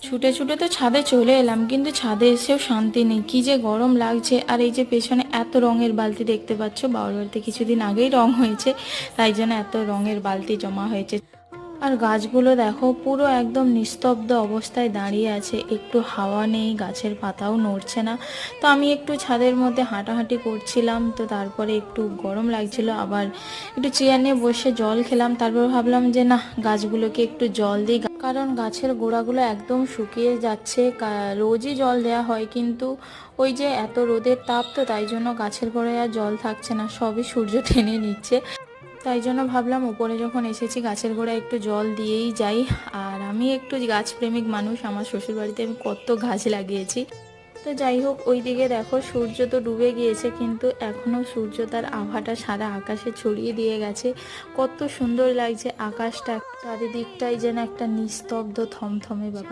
ছুটে ছুটে তো ছাদে চলে এলাম, কিন্তু ছাদে এসেও শান্তি নেই, কি যে গরম লাগছে। আর এই যে পেছনে এত রঙের বালতি দেখতে পাচ্ছ, বাবার বাড়িতে কিছুদিন আগেই রং হয়েছে, তাই জন্য এত রঙের বালতি জমা হয়েছে। আর গাছগুলো দেখো পুরো একদম নিস্তব্ধ অবস্থায় দাঁড়িয়ে আছে, একটু হাওয়া নেই, গাছের পাতাও নড়ছে না। তো আমি একটু ছাদের মধ্যে হাঁটাহাঁটি করছিলাম, তো তারপরে একটু গরম লাগছিল, আবার একটু চেয়ার নিয়ে বসে জল খেলাম। তারপর ভাবলাম যে না, গাছগুলোকে একটু জল দিই, কারণ গাছের গোড়াগুলো একদম শুকিয়ে যাচ্ছে। রোজই জল দেওয়া হয়, কিন্তু ওই যে এত রোদের তাপ, তো তাই জন্য গাছের গোড়ায় আর জল থাকছে না, সবই সূর্য টেনে নিচ্ছে। তাই জন্য ভাবলাম উপরে যখন এসেছি গাছের গোড়ায় একটু জল দিয়েই যাই। আর আমি একটু গাছপ্রেমিক মানুষ, আমার শ্বশুরবাড়িতে আমি কত গাছ লাগিয়েছি। তো যাই হোক, ওই দিকে দেখো সূর্য তো ডুবে গিয়েছে, কিন্তু এখনো সূর্য তার আভাটা সারা আকাশে ছড়িয়ে দিয়ে গেছে। কত সুন্দর লাগছে আকাশটা, চারিদিকটাই যেন একটা নিস্তব্ধ থমথমে ব্যাপার।